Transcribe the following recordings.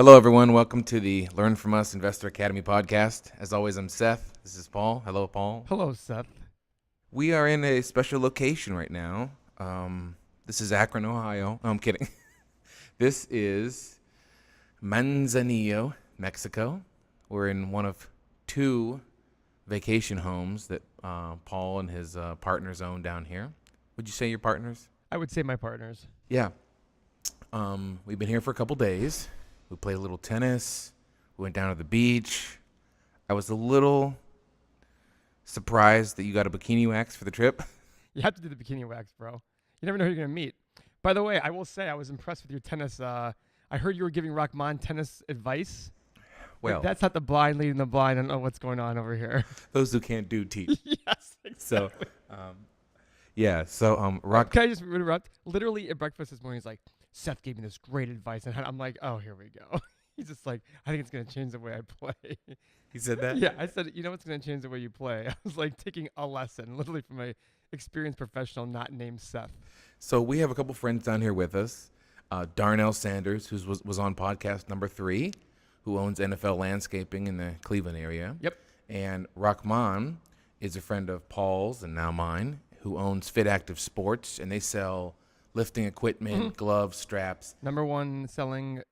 Hello, everyone. Welcome to the Learn From Us Investor Academy podcast. As always, I'm Seth. This is Paul. Hello, Paul. Hello, Seth. We are in a special location right now. This is Akron, Ohio. No, I'm kidding. This is Manzanilla, Mexico. We're in one of two vacation homes that Paul and his partners own down here. Would you say your partners? I would say my partners. Yeah. We've been here for a couple days. We played a little tennis. We went down to the beach. I was a little surprised that you got a bikini wax for the trip. You have to do the bikini wax, bro. You never know who you're going to meet. By the way, I will say I was impressed with your tennis. I heard you were giving Rahman tennis advice. Well, that's not the blind leading the blind. I don't know what's going on over here. Those who can't do teach. Yes, exactly. Rock. Can I just interrupt? Literally at breakfast this morning, he's like, Seth gave me this great advice. And I'm like, oh, here we go. He's just like, I think it's going to change the way I play. He said that? Yeah, I said, you know what's going to change the way you play? I was like taking a lesson, literally from a experienced professional not named Seth. So we have a couple friends down here with us. Darnell Sanders, who was on podcast number 3, who owns NFL Landscaping in the Cleveland area. Yep. And Rahman is a friend of Paul's and now mine, who owns Fit Active Sports, and they sell lifting equipment, gloves, straps. Number one selling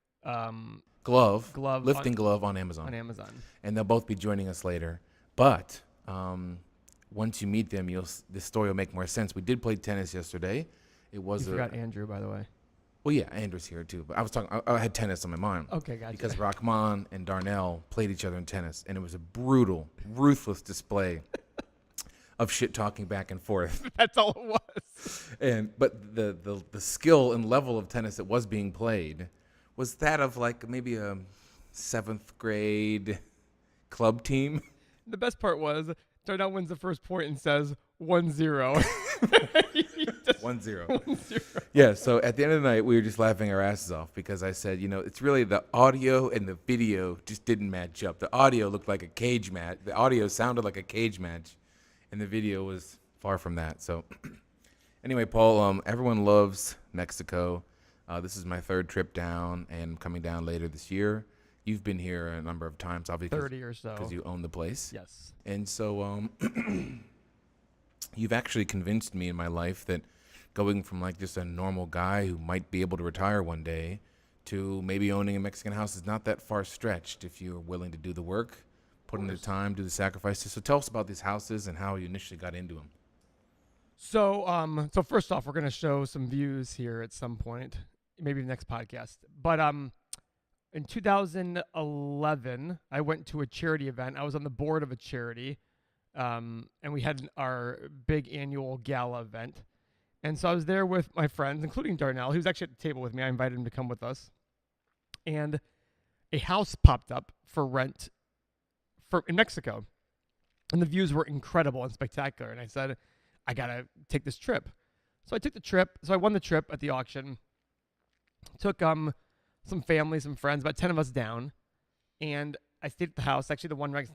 glove lifting glove on Amazon. And they'll both be joining us later. But once you meet them, this story will make more sense. We did play tennis yesterday. It was you forgot Andrew, by the way. Well, yeah, Andrew's here too. But I was talking. I had tennis on my mind. Okay, gotcha. Because Rahman and Darnell played each other in tennis, and it was a brutal, ruthless display of shit talking back and forth. That's all it was. But the skill and level of tennis that was being played was that of like maybe a 7th grade club team. The best part was Darnell wins the first point and says 1-0. 1-0. 1-0. Yeah, so at the end of the night, we were just laughing our asses off because I said, it's really the audio and the video just didn't match up. The audio looked like a cage match. The audio sounded like a cage match, and the video was far from that. So anyway, Paul, everyone loves Mexico. This is my 3rd trip down and coming down later this year. You've been here a number of times, obviously. 30 or so. Because you own the place. Yes. And so you've actually convinced me in my life that going from like just a normal guy who might be able to retire one day to maybe owning a Mexican house is not that far stretched if you're willing to do the work, put in the time, do the sacrifices. So tell us about these houses and how you initially got into them. So first off, we're going to show some views here at some point, maybe the next podcast. But in 2011, I went to a charity event. I was on the board of a charity, and we had our big annual gala event. And so I was there with my friends, including Darnell, who's actually at the table with me. I invited him to come with us. And a house popped up for rent in Mexico. And the views were incredible and spectacular. And I said, I got to take this trip. So I took the trip. So I won the trip at the auction. Took some family, some friends, about 10 of us down. And I stayed at the house, actually the one right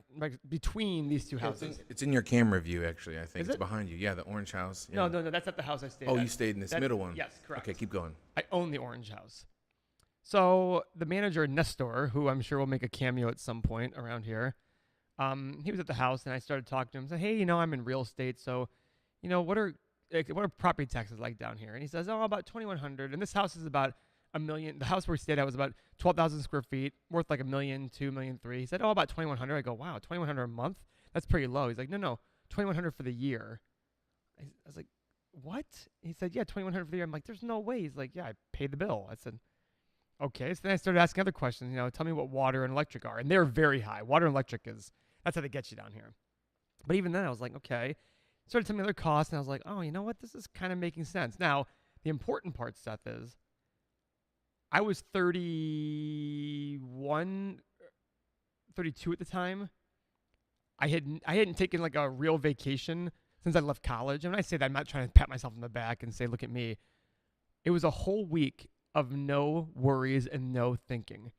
between these two houses. It's in your camera view, actually, I think. Is it's it? behind you. Yeah, the orange house. Yeah. No, that's not the house I stayed at. Oh, you stayed in this middle one. Yes, correct. Okay, keep going. I own the orange house. So the manager, Nestor, who I'm sure will make a cameo at some point around here, he was at the house, and I started talking to him. I said, hey, I'm in real estate, so, what are property taxes like down here? And he says, about 2,100. And this house is about $1 million. The house where we stayed at was about 12,000 square feet, worth like $1 million, $2 million, $3 million. He said, about 2,100. I go, wow, 2,100 a month? That's pretty low. He's like, no, 2,100 for the year. I was like, what? He said, yeah, 2,100 for the year. I'm like, there's no way. He's like, yeah, I paid the bill. I said, okay. So then I started asking other questions. Tell me what water and electric are, and they're very high. Water and electric that's how they get you down here. But even then, I was like, okay. Started telling me other costs, and I was like, oh, you know what? This is kind of making sense. Now, the important part, Seth, is I was 31, 32 at the time. I hadn't taken like a real vacation since I left college. And when I say that, I'm not trying to pat myself on the back and say, look at me. It was a whole week of no worries and no thinking.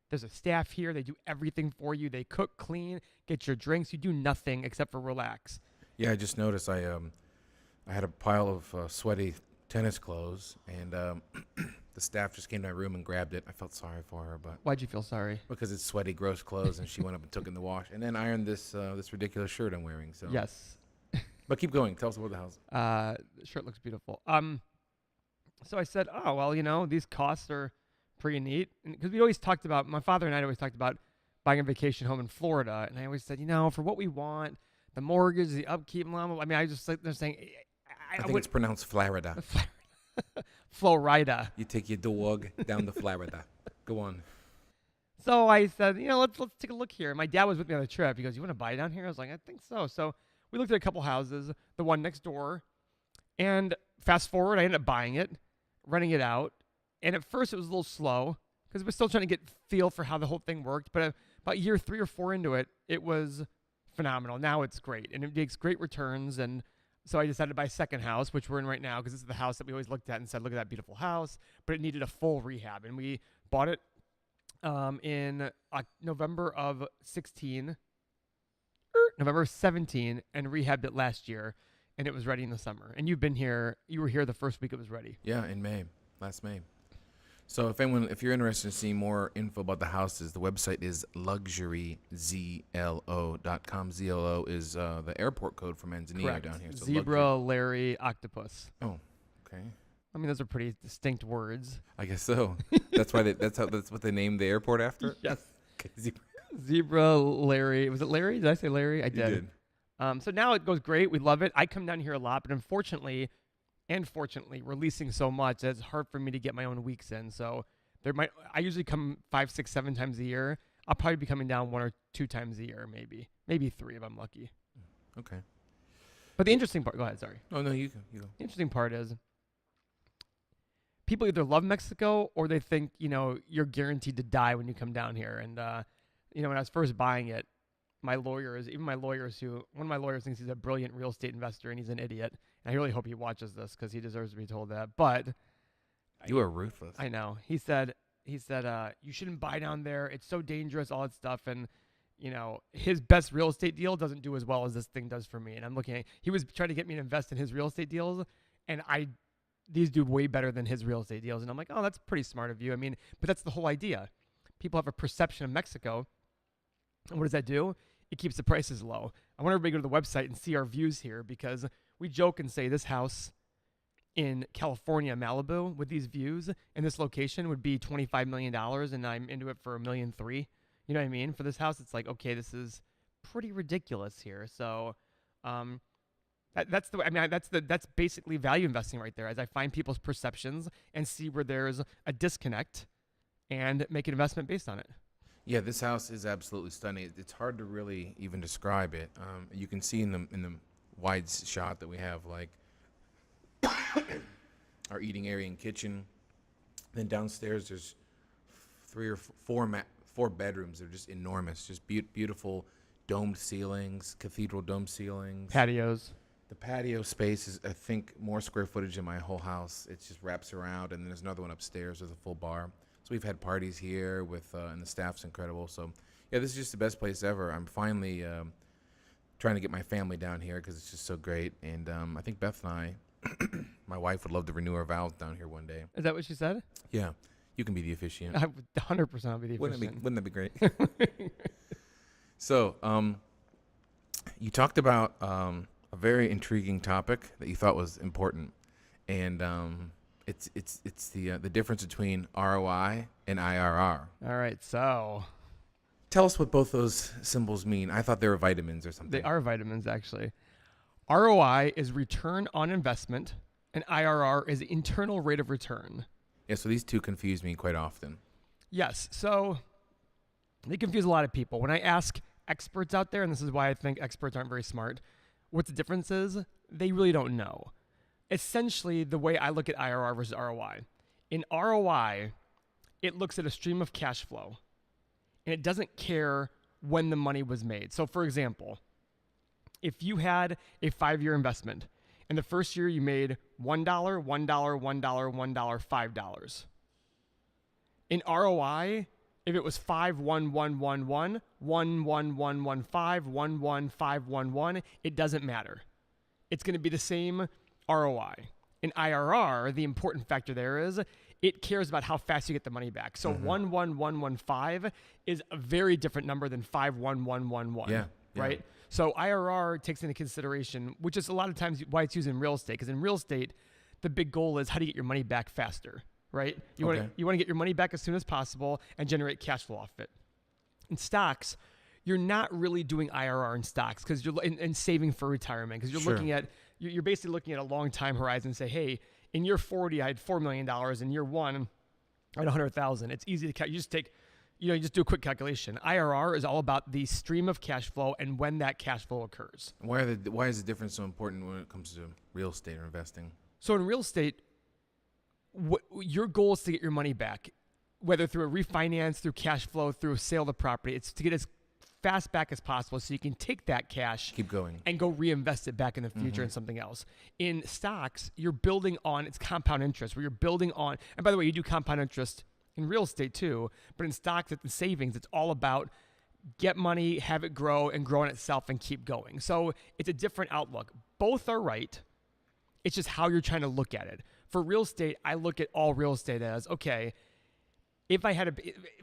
There's a staff here. They do everything for you. They cook, clean, get your drinks. You do nothing except for relax. Yeah, I just noticed I had a pile of sweaty tennis clothes, and the the staff just came to my room and grabbed it. I felt sorry for her, but Why'd you feel sorry? because it's sweaty, gross clothes, and she went up and took it in the wash, and then ironed this this ridiculous shirt I'm wearing. So Yes. but keep going. Tell us about the house. The shirt looks beautiful. So I said, oh, well, these costs are pretty neat. Because we always talked about, my father and I always talked about buying a vacation home in Florida. And I always said, for what we want, the mortgage, the upkeep, blah, blah, blah. I mean, I just like, they're saying, I think it's pronounced Florida. Florida. You take your dog down to Florida. Go on. So I said, let's take a look here. My dad was with me on the trip. He goes, you want to buy down here? I was like, I think so. So we looked at a couple houses, the one next door. And fast forward, I ended up buying it, renting it out. And at first it was a little slow because we're still trying to get feel for how the whole thing worked. But about year 3 or 4 into it, it was phenomenal. Now it's great. And it makes great returns. And so I decided to buy a second house, which we're in right now, because this is the house that we always looked at and said, look at that beautiful house. But it needed a full rehab. And we bought it in November of 17, and rehabbed it last year. And it was ready in the summer. And you were here the first week it was ready. Yeah, in May, last May. So if you're interested in seeing more info about the houses, the website is luxuryzlo.com. ZLO is the airport code for Manzanilla Correct. down here. So Zebra, Larry, octopus. Oh, okay. I mean, those are pretty distinct words. I guess so. That's why that's what they named the airport after. Yes. Okay, Zebra, Larry. Was it Larry? Did I say Larry? I did. You did. So now it goes great. We love it. I come down here a lot, but unfortunately, and fortunately, we're leasing so much that it's hard for me to get my own weeks in. So I usually come 5, 6, 7 times a year. I'll probably be coming down 1 or 2 times a year, maybe 3 if I'm lucky. Okay. But the interesting part, go ahead, sorry. Oh, no, you go. The interesting part is people either love Mexico or they think, you're guaranteed to die when you come down here. And, when I was first buying it, one of my lawyers thinks he's a brilliant real estate investor and he's an idiot. And I really hope he watches this because he deserves to be told that. But you are ruthless. I know. He said, you shouldn't buy down there. It's so dangerous, all that stuff. And, his best real estate deal doesn't do as well as this thing does for me. And I'm looking at, he was trying to get me to invest in his real estate deals. And these do way better than his real estate deals. And I'm like, oh, that's pretty smart of you. I mean, but that's the whole idea. People have a perception of Mexico. And what does that do? It keeps the prices low. I want everybody to go to the website and see our views here because we joke and say this house in California, Malibu, with these views and this location would be $25 million, and I'm into it for $1.3 million. You know what I mean? For this house, it's like, okay, this is pretty ridiculous here. So, that's basically value investing right there. As I find people's perceptions and see where there's a disconnect, and make an investment based on it. Yeah, this house is absolutely stunning. It's hard to really even describe it. You can see in the wide shot that we have, like our eating area and kitchen. Then downstairs, there's 3 or 4 bedrooms. They're just enormous, just beautiful domed ceilings, cathedral dome ceilings. Patios. The patio space is, I think, more square footage than my whole house. It just wraps around, and then there's another one upstairs. There's a full bar. So we've had parties here with, and the staff's incredible. So, yeah, this is just the best place ever. I'm finally trying to get my family down here because it's just so great. And I think Beth and I, my wife, would love to renew our vows down here one day. Is that what she said? Yeah, you can be the officiant. I would 100% be the officiant. Wouldn't that be great? So, you talked about a very intriguing topic that you thought was important, and it's the difference between ROI and IRR. All right, so tell us what both those symbols mean. I thought they were vitamins or something. They are vitamins, actually. ROI is return on investment, and IRR is internal rate of return. Yeah, so these two confuse me quite often. Yes, so they confuse a lot of people. When I ask experts out there, and this is why I think experts aren't very smart, what the difference is, they really don't know. Essentially, the way I look at IRR versus ROI. In ROI, it looks at a stream of cash flow, and it doesn't care when the money was made. So, for example, if you had a 5-year investment, and the first year you made $1, $1, $1, $1, $5. In ROI, if it was 5, 1, 1, 1, 1, 1, 1, 1, 1, 5, 1, 1, 5, 1, 1, it doesn't matter. It's going to be the same ROI. In IRR, the important factor there is it cares about how fast you get the money back. So 11115 is a very different number than 51111. Yeah. Right? So IRR takes into consideration, which is a lot of times why it's used in real estate. Because in real estate, the big goal is how to get your money back faster, right? You want to get your money back as soon as possible and generate cash flow off it. In stocks, you're not really doing IRR in stocks because you're in saving for retirement, because you're basically looking at a long time horizon and say, hey, in year 40, I had $4 million. In year one, I had 100,000. It's easy to you just do a quick calculation. IRR is all about the stream of cash flow and when that cash flow occurs. Why is the difference so important when it comes to real estate or investing? So in real estate, your goal is to get your money back, whether through a refinance, through cash flow, through a sale of the property. It's to get as fast back as possible so you can take that cash, keep going, and go reinvest it back in the future in something else. In stocks, you're building on its compound interest, where you're building on, and by the way, you do compound interest in real estate too, but in stocks, in savings, it's all about get money, have it grow, and grow on itself and keep going. So it's a different outlook. Both are right. It's just how you're trying to look at it. For real estate, I look at all real estate as, okay,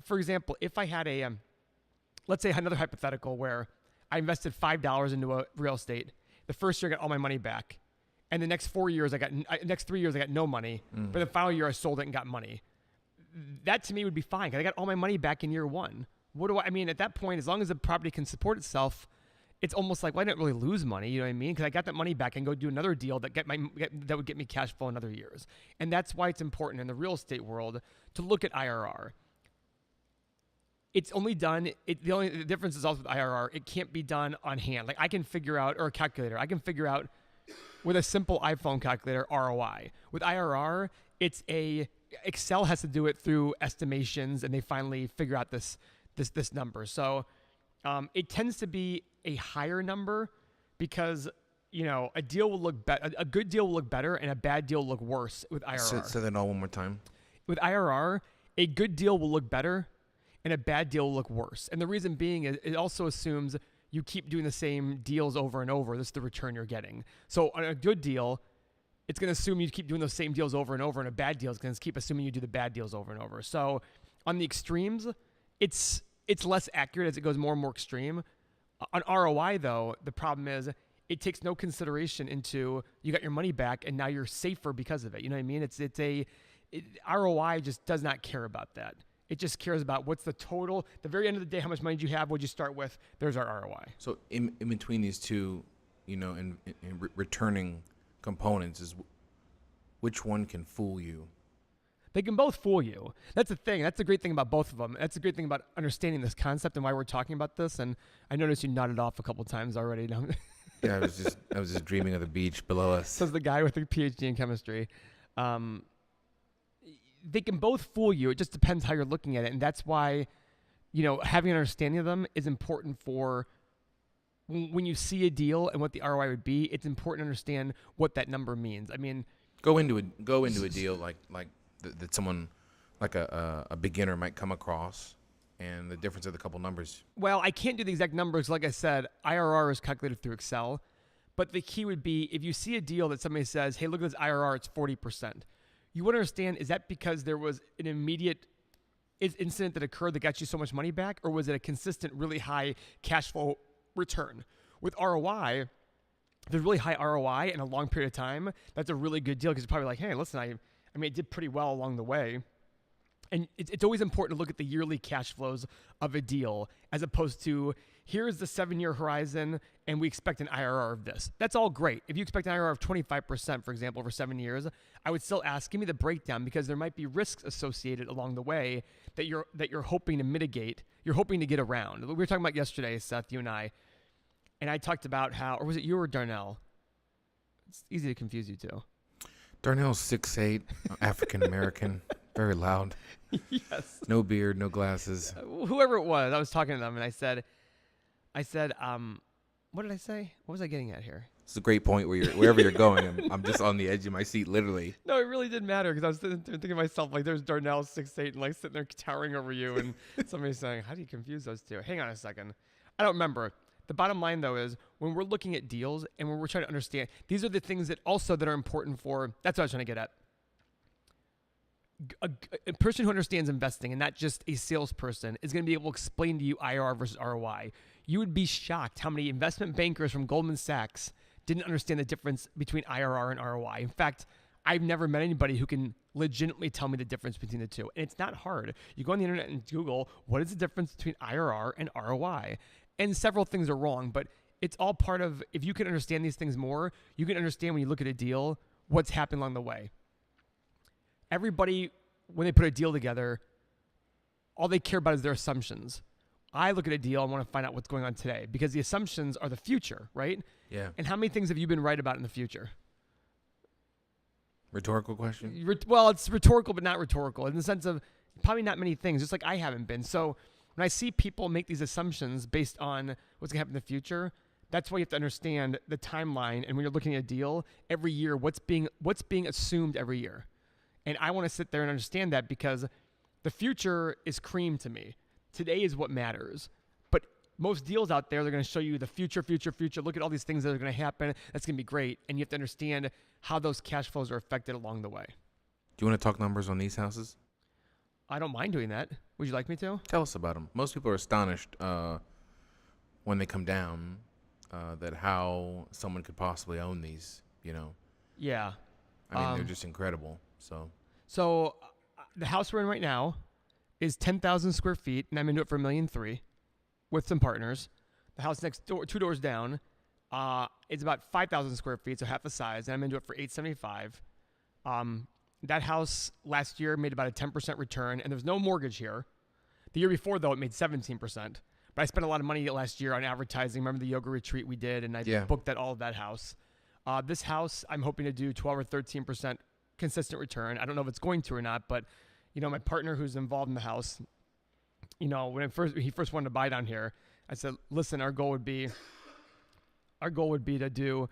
for example, if I had let's say another hypothetical where I invested $5 into a real estate. The first year I got all my money back. And the next 3 years I got no money. But the final year I sold it and got money. That to me would be fine because I got all my money back in year one. At that point, as long as the property can support itself, it's almost like, well, I didn't really lose money, you know what I mean? Because I got that money back and go do another deal that would get me cash flow in other years. And that's why it's important in the real estate world to look at IRR. It's only done, the difference is also with IRR, it can't be done on hand. Like I can figure out, or a calculator, I can figure out with a simple iPhone calculator, ROI. With IRR, Excel has to do it through estimations, and they finally figure out this number. So it tends to be a higher number because a deal will look better. A good deal will look better, and a bad deal will look worse with IRR. Say that all one more time. With IRR, a good deal will look better, and a bad deal will look worse. And the reason being is it also assumes you keep doing the same deals over and over. This is the return you're getting. So on a good deal, it's going to assume you keep doing those same deals over and over, and a bad deal is going to keep assuming you do the bad deals over and over. So on the extremes, it's less accurate as it goes more and more extreme. On ROI, though, the problem is it takes no consideration into you got your money back, and now you're safer because of it. You know what I mean? ROI just does not care about that. It just cares about what's the total. The very end of the day, how much money do you have? What'd you start with? There's our ROI. So in between these two, in returning components, is which one can fool you? They can both fool you. That's the thing. That's the great thing about both of them. That's the great thing about understanding this concept and why we're talking about this. And I noticed you nodded off a couple times already. Yeah, I was just dreaming of the beach below us. Says the guy with the PhD in chemistry. They can both fool you. It just depends how you're looking at it. And that's why, having an understanding of them is important for when you see a deal and what the ROI would be. It's important to understand what that number means. I mean, go into a deal like that someone like a beginner might come across, and the difference of the couple numbers. Well, I can't do the exact numbers. Like I said, IRR is calculated through Excel. But the key would be if you see a deal that somebody says, hey, look at this IRR, it's 40%. You want to understand, is that because there was an immediate incident that occurred that got you so much money back, or was it a consistent, really high cash flow return? With ROI, if there's really high ROI in a long period of time, that's a really good deal because you're probably like, hey, listen, I it did pretty well along the way. And it's always important to look at the yearly cash flows of a deal as opposed to here's the 7-year horizon and we expect an IRR of this. That's all great. If you expect an IRR of 25%, for example, over 7 years, I would still ask, give me the breakdown because there might be risks associated along the way that you're hoping to mitigate, you're hoping to get around. We were talking about yesterday, Seth, you and I talked about how, or was it you or Darnell? It's easy to confuse you two. Darnell's 6'8", African American, very loud. Yes. No beard, no glasses. Whoever it was, I was talking to them and I said, what did I say? What was I getting at here? It's a great point wherever you're going. I'm just on the edge of my seat, literally. No, it really didn't matter because I was thinking to myself, like, there's Darnell 6'8", and like sitting there towering over you, and somebody's saying, how do you confuse those two? Hang on a second. I don't remember. The bottom line, though, is when we're looking at deals and when we're trying to understand, these are the things that are important for, that's what I was trying to get at. a person who understands investing and not just a salesperson is going to be able to explain to you IRR versus ROI. You would be shocked how many investment bankers from Goldman Sachs didn't understand the difference between IRR and ROI. In fact, I've never met anybody who can legitimately tell me the difference between the two. And it's not hard. You go on the internet and Google, what is the difference between IRR and ROI? And several things are wrong, but it's all part of, if you can understand these things more, you can understand when you look at a deal, what's happened along the way. Everybody, when they put a deal together, all they care about is their assumptions. I look at a deal, I want to find out what's going on today because the assumptions are the future, right? Yeah. And how many things have you been right about in the future? Rhetorical question? Well, it's rhetorical, but not rhetorical in the sense of probably not many things, just like I haven't been. So when I see people make these assumptions based on what's going to happen in the future, that's why you have to understand the timeline. And when you're looking at a deal, every year, what's being assumed every year. And I want to sit there and understand that because the future is cream to me. Today is what matters. But most deals out there, they're going to show you the future. Look at all these things that are going to happen. That's going to be great. And you have to understand how those cash flows are affected along the way. Do you want to talk numbers on these houses? I don't mind doing that. Would you like me to? Tell us about them. Most people are astonished when they come down that how someone could possibly own these, you know. Yeah. I mean, they're just incredible. So the house we're in right now is 10,000 square feet, and I'm into it for $1.3 million with some partners. The house next door, 2 doors down, is about 5,000 square feet, so half the size, and I'm into it for $875,000. That house last year made about a 10% return, and there's no mortgage here. The year before, though, it made 17%. But I spent a lot of money last year on advertising. Remember the yoga retreat we did, and I booked all of that house. This house, I'm hoping to do 12 or 13% consistent return. I don't know if it's going to or not, but you know, my partner who's involved in the house, you know, when he first wanted to buy down here, I said, listen, our goal would be to do,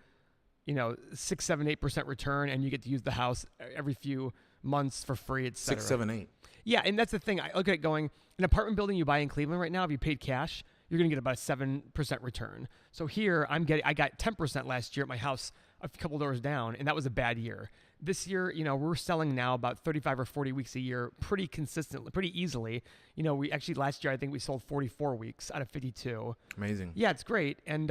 you know, 6, 7, 8% return, and you get to use the house every few months for free, et cetera. 6, 7, 8. Yeah, and that's the thing. I look at it going, an apartment building you buy in Cleveland right now, if you paid cash, you're going to get about a 7% return. So here, I got 10% last year at my house a couple doors down, and that was a bad year. This year, you know, we're selling now about 35 or 40 weeks a year pretty consistently, pretty easily. You know, we actually last year, I think we sold 44 weeks out of 52. Amazing. Yeah, it's great. And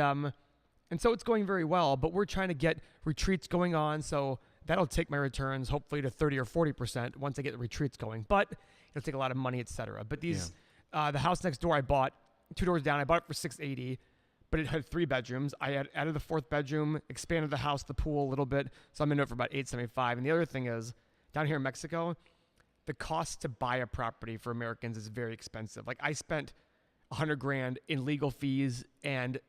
so it's going very well, but we're trying to get retreats going on. So that'll take my returns hopefully to 30 or 40% once I get the retreats going. But it'll take a lot of money, et cetera. But these, the house next door I bought, 2 doors down, I bought it for $680,000. But it had 3 bedrooms. I added the 4th bedroom, expanded the house, the pool a little bit. So I'm in it for about $875,000. And the other thing is, down here in Mexico, the cost to buy a property for Americans is very expensive. Like I spent $100,000 in legal fees and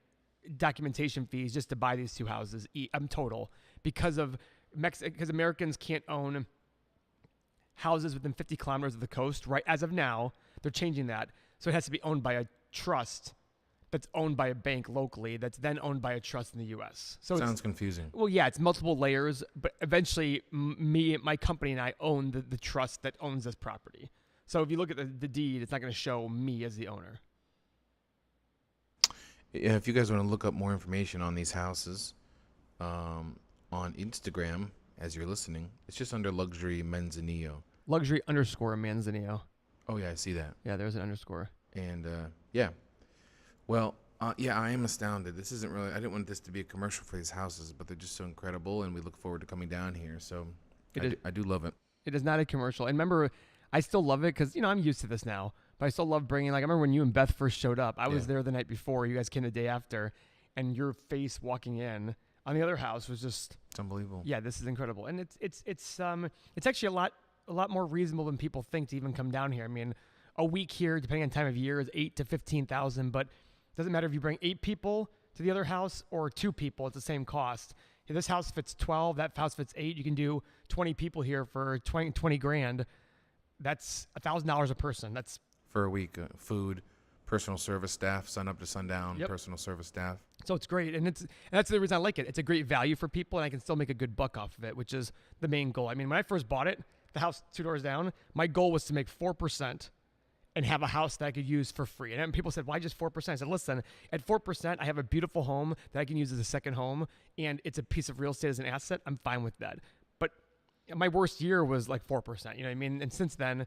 documentation fees just to buy these 2 houses. Total because Americans can't own houses within 50 kilometers of the coast. Right as of now, they're changing that, so it has to be owned by a trust. That's owned by a bank locally that's then owned by a trust in the U.S. So Sounds confusing. Well, yeah, it's multiple layers, but eventually my company and I own the trust that owns this property. So if you look at the deed, it's not going to show me as the owner. Yeah, if you guys want to look up more information on these houses on Instagram as you're listening, it's just under Luxury Manzanilla. Luxury_Manzanilla. Oh, yeah, I see that. Yeah, there's an underscore. And, yeah. Well, yeah, I am astounded. This isn't really, I didn't want this to be a commercial for these houses, but they're just so incredible, and we look forward to coming down here. So I do love it. It is not a commercial. And remember, I still love it because, you know, I'm used to this now, but I still love bringing, like, I remember when you and Beth first showed up. I was there the night before. You guys came the day after, and your face walking in on the other house was just. It's unbelievable. Yeah, this is incredible. And it's actually a lot more reasonable than people think to even come down here. I mean, a week here, depending on time of year, is $8,000 to $15,000, but doesn't matter if you bring 8 people to the other house or 2 people, it's the same cost. If this house fits 12, that house fits 8, you can do 20 people here for $20,000. That's $1,000 a person. That's for a week. Food, personal service staff, sun up to sundown, personal service staff. So it's great. And that's the reason I like it. It's a great value for people, and I can still make a good buck off of it, which is the main goal. I mean, when I first bought it, the house 2 doors down, my goal was to make 4% and have a house that I could use for free. And people said, why just 4%? I said, listen, at 4%, I have a beautiful home that I can use as a second home, and it's a piece of real estate as an asset. I'm fine with that. But my worst year was like 4%. You know what I mean? And since then,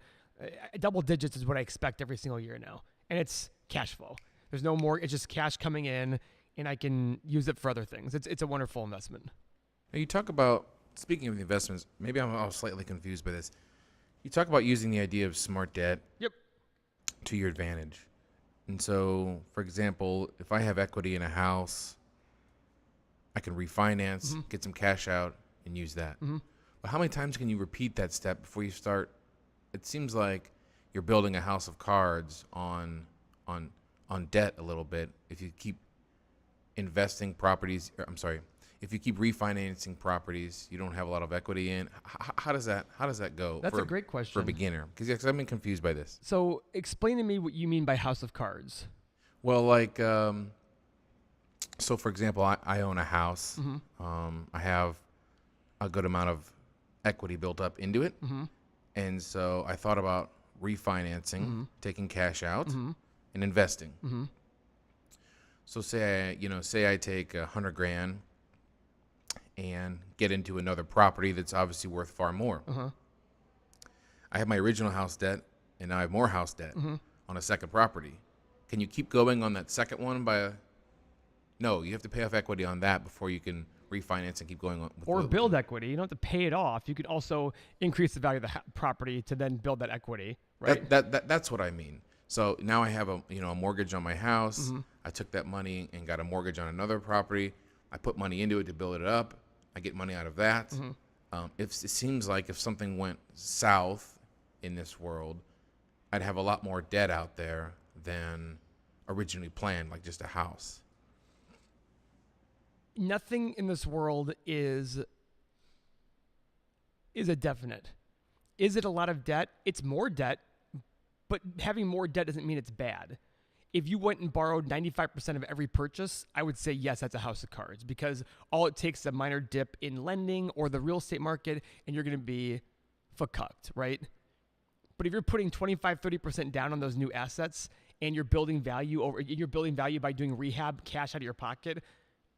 double digits is what I expect every single year now. And it's cash flow. There's no more. It's just cash coming in, and I can use it for other things. It's a wonderful investment. Now you talk about, speaking of the investments, maybe I'm slightly confused by this. You talk about using the idea of smart debt Yep. to your advantage. And so, for example, if I have equity in a house, I can refinance, get some cash out, and use that. But how many times can you repeat that step before you start? It seems like you're building a house of cards on debt a little bit. If you keep investing properties, if you keep refinancing properties you don't have a lot of equity in, how does that go? That's a great question for a beginner, because I've been confused by this. So explain to me what you mean by house of cards. Well, like, so for example, I own a house. I have a good amount of equity built up into it. And so I thought about refinancing, taking cash out, and investing. So say I take $100,000 and get into another property that's obviously worth far more. I have my original house debt, and now I have more house debt on a second property. Can you keep going on that second one No, you have to pay off equity on that before you can refinance and keep going on. Or build equity. You don't have to pay it off. You could also increase the value of the property to then build that equity, right? That's what I mean. So now I have a mortgage on my house. I took that money and got a mortgage on another property. I put money into it to build it up. I get money out of that. It seems like if something went south in this world, I'd have a lot more debt out there than originally planned, like just a house. Nothing in this world is a definite. Is it a lot of debt? It's more debt, but having more debt doesn't mean it's bad. If you went and borrowed 95% of every purchase, I would say, yes, that's a house of cards, because all it takes is a minor dip in lending or the real estate market, and you're going to be fucked, right? But if you're putting 25, 30% down on those new assets and you're building value by doing rehab, cash out of your pocket,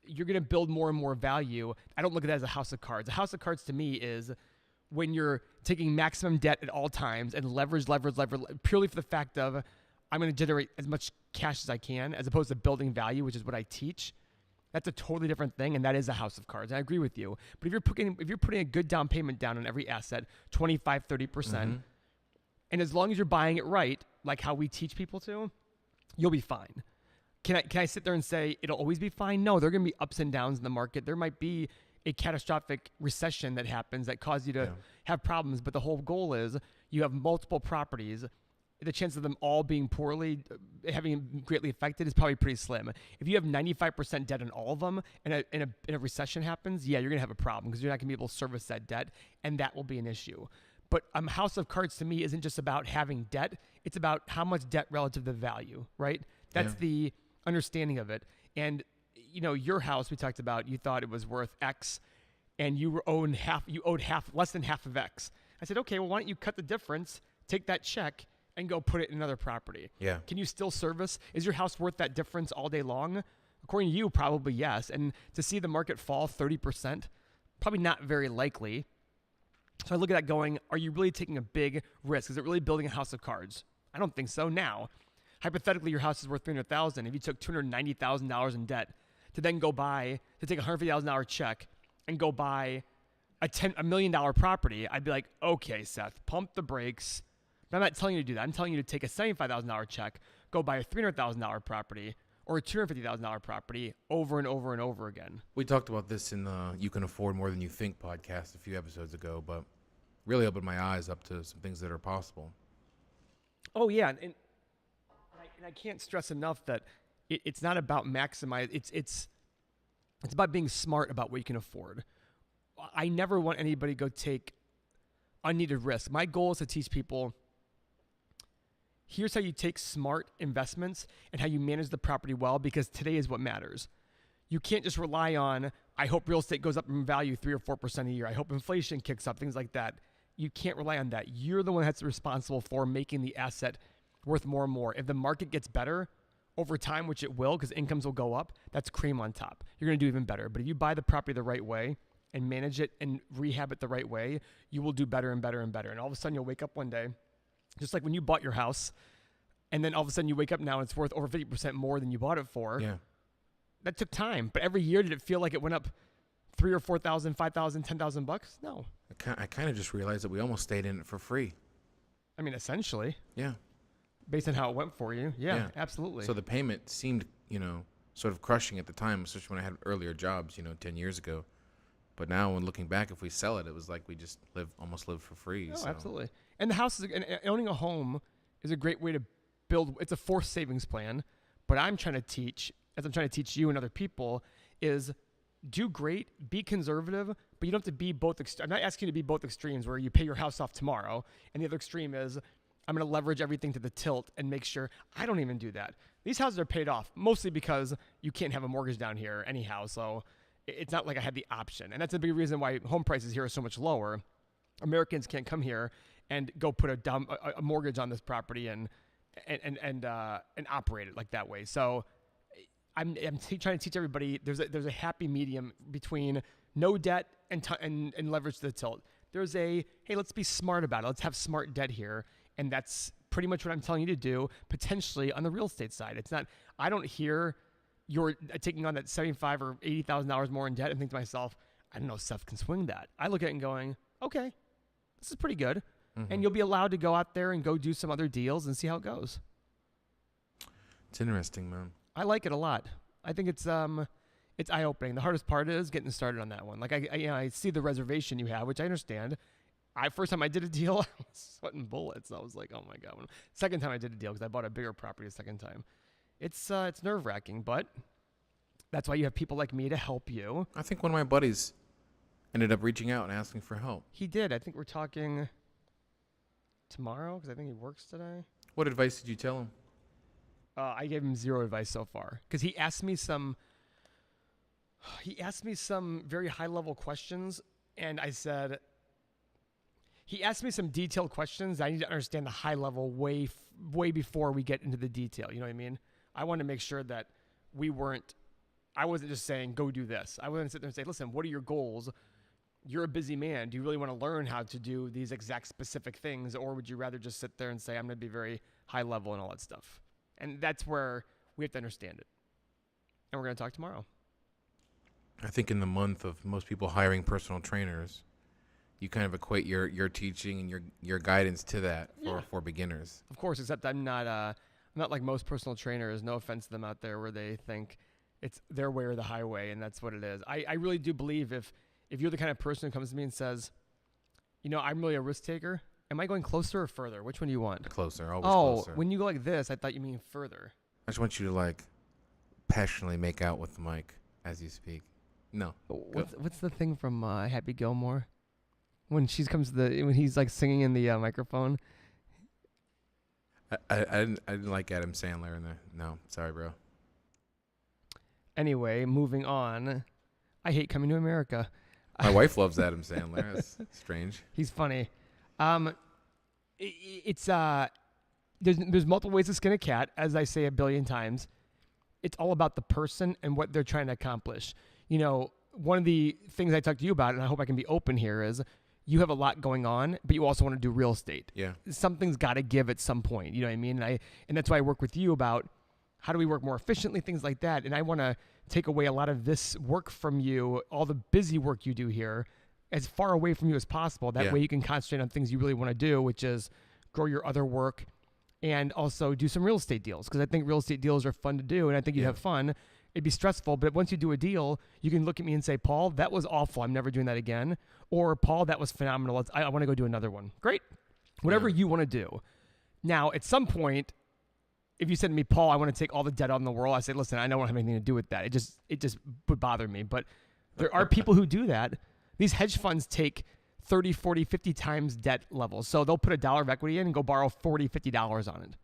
you're going to build more and more value. I don't look at that as a house of cards. A house of cards to me is when you're taking maximum debt at all times and leverage purely for the fact of, I'm going to generate as much cash as I can, as opposed to building value, which is what I teach. That's a totally different thing, and that is a house of cards. And I agree with you. But if you're putting a good down payment down on every asset, 25, 30%, and as long as you're buying it right, like how we teach people to, you'll be fine. Can I sit there and say it'll always be fine? No, there are going to be ups and downs in the market. There might be a catastrophic recession that happens that causes you to have problems. But the whole goal is you have multiple properties. The chance of them all being having greatly affected is probably pretty slim. If you have 95% debt on all of them and a recession happens, yeah, you're going to have a problem because you're not going to be able to service that debt, and that will be an issue. But house of cards to me isn't just about having debt. It's about how much debt relative to the right? That's the understanding of it. And your house, we talked about, you thought it was worth X, and you owed less than half of X. I said, okay, well, why don't you cut the difference, take that check, and go put it in another property? Yeah. Can you still service? Is your house worth that difference all day long? According to you, probably yes. And to see the market fall 30%, probably not very likely. So I look at that going, are you really taking a big risk? Is it really building a house of cards? I don't think so. Now, hypothetically, your house is worth $300,000. If you took $290,000 in debt to then take a $150,000 check and go buy a $1 million property, I'd be like, okay, Seth, pump the brakes. But I'm not telling you to do that. I'm telling you to take a $75,000 check, go buy a $300,000 property or a $250,000 property over and over and over again. We talked about this in the You Can Afford More Than You Think podcast a few episodes ago, but really opened my eyes up to some things that are possible. Oh, yeah. And I can't stress enough that it's not about maximize. It's about being smart about what you can afford. I never want anybody to go take unneeded risk. My goal is to teach people, here's how you take smart investments and how you manage the property well, because today is what matters. You can't just rely on, I hope real estate goes up in value 3 or 4% a year. I hope inflation kicks up, things like that. You can't rely on that. You're the one that's responsible for making the asset worth more and more. If the market gets better over time, which it will, because incomes will go up, that's cream on top. You're going to do even better. But if you buy the property the right way, and manage it and rehab it the right way, you will do better and better and better. And all of a sudden you'll wake up one day, just like when you bought your house, and then all of a sudden you wake up now and it's worth over 50% more than you bought it for. Yeah. That took time. But every year, did it feel like it went up $3,000 or $4,000, $5,000, $10,000? No. I kind of just realized that we almost stayed in it for free. I mean, essentially. Yeah. Based on how it went for you. Yeah, absolutely. So the payment seemed, sort of crushing at the time, especially when I had earlier jobs, 10 years ago. But now when looking back, if we sell it, it was like we just almost lived for free. Oh, so. Absolutely. And the house and owning a home is a great way to build. It's a forced savings plan. But I'm trying to teach you and other people, is do great, be conservative, but you don't have to be both. I'm not asking you to be both extremes where you pay your house off tomorrow, and the other extreme is I'm going to leverage everything to the tilt and make sure. I don't even do that. These houses are paid off mostly because you can't have a mortgage down here anyhow, so it's not like I had the option. And that's a big reason why home prices here are so much lower. Americans can't come here and go put a mortgage on this property and operate it like that way. So I'm trying to teach everybody there's a happy medium between no debt and leverage to the tilt. There's hey, let's be smart about it. Let's have smart debt here. And that's pretty much what I'm telling you to do, potentially on the real estate side. It's not, I don't hear you're taking on that $75,000 or $80,000 more in debt and think to myself, I don't know if Seth can swing that. I look at it and going, okay, this is pretty good. Mm-hmm. And you'll be allowed to go out there and go do some other deals and see how it goes. It's interesting, man. I like it a lot. I think it's eye-opening. The hardest part is getting started on that one. Like I see the reservation you have, which I understand. First time I did a deal, I was sweating bullets. I was like, oh my God. Second time I did a deal because I bought a bigger property the second time. It's nerve-wracking, but that's why you have people like me to help you. I think one of my buddies ended up reaching out and asking for help. He did. I think we're talking tomorrow because I think he works today. What advice did you tell him? I gave him zero advice so far because he asked me some very high-level questions, and I said, he asked me some detailed questions. I need to understand the high level way before we get into the detail. You know what I mean? I wanted to make sure that I wasn't just saying, go do this. I wasn't sit there and say, listen, what are your goals? You're a busy man. Do you really want to learn how to do these exact specific things? Or would you rather just sit there and say, I'm going to be very high level and all that stuff? And that's where we have to understand it. And we're going to talk tomorrow. I think in the month of most people hiring personal trainers, you kind of equate your teaching and your guidance to that for beginners. Of course, except I'm not like most personal trainers. No offense to them out there where they think it's their way or the highway, and that's what it is. I really do believe if you're the kind of person who comes to me and says, I'm really a risk taker, am I going closer or further? Which one do you want? Closer, always closer. Oh, when you go like this, I thought you mean further. I just want you to passionately make out with the mic as you speak. No. What's the thing from Happy Gilmore? When when he's singing in the microphone. I didn't like Adam Sandler in there. No, sorry, bro. Anyway, moving on. I hate Coming to America. My wife loves Adam Sandler. That's strange. He's funny. It's there's multiple ways to skin a cat, as I say a billion times. It's all about the person and what they're trying to accomplish. One of the things I talked to you about, and I hope I can be open here, is you have a lot going on, but you also want to do real estate. Yeah. Something's got to give at some point. You know what I mean? And that's why I work with you about how do we work more efficiently, things like that. And I want to take away a lot of this work from you, all the busy work you do here, as far away from you as possible. That way you can concentrate on things you really want to do, which is grow your other work and also do some real estate deals. Because I think real estate deals are fun to do, and I think you'd have fun. It'd be stressful, but once you do a deal, you can look at me and say, Paul, that was awful. I'm never doing that again. Or, Paul, that was phenomenal. I want to go do another one. Great. Whatever you want to do. Now, at some point, if you said to me, Paul, I want to take all the debt out in the world, I say, listen, I don't have anything to do with that. It just would bother me. But there are people who do that. These hedge funds take 30, 40, 50 times debt levels. So they'll put $1 of equity in and go borrow $40, $50 on it. And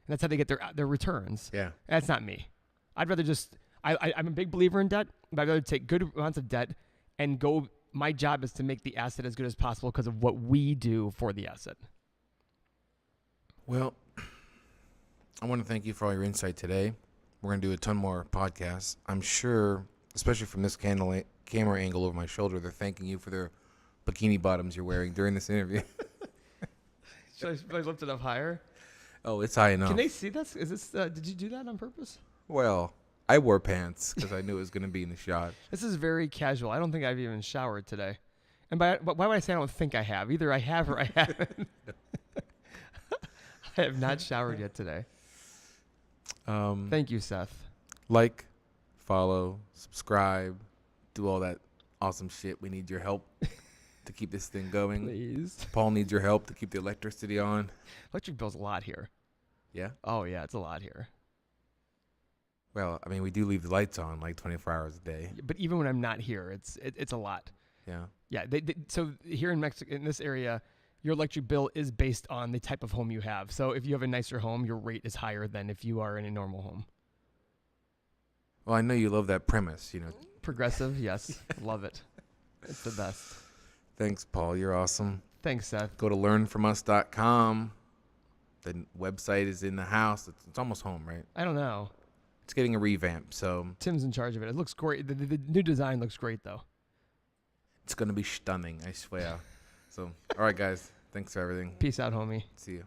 that's how they get their returns. Yeah. That's not me. I'd rather just... I'm a big believer in debt, but I'd rather take good amounts of debt and go. My job is to make the asset as good as possible because of what we do for the asset. Well, I want to thank you for all your insight today. We're going to do a ton more podcasts. I'm sure especially from this camera angle over my shoulder, they're thanking you for their bikini bottoms you're wearing during this interview. Should I lift it up higher? Oh, it's high enough. Can they see this? Is this? Did you do that on purpose? Well, I wore pants because I knew it was going to be in the shot. This is very casual. I don't think I've even showered today. And but why would I say I don't think I have? Either I have or I haven't. I have not showered yet today. Thank you, Seth. Like, follow, subscribe, do all that awesome shit. We need your help to keep this thing going. Please. Paul needs your help to keep the electricity on. Electric bill's a lot here. Yeah? Oh, yeah, it's a lot here. Well, I mean, we do leave the lights on like 24 hours a day. But even when I'm not here, it's a lot. Yeah. Yeah. So here in Mexico, in this area, your electric bill is based on the type of home you have. So if you have a nicer home, your rate is higher than if you are in a normal home. Well, I know you love that premise, Progressive, yes. Love it. It's the best. Thanks, Paul. You're awesome. Thanks, Seth. Go to learnfromus.com. The website is in the house. It's almost home, right? I don't know. It's getting a revamp, so Tim's in charge of it. It looks great. The new design looks great, though. it's going to be stunning, I swear. So, all right, guys. Thanks for everything. Peace out, homie. See you.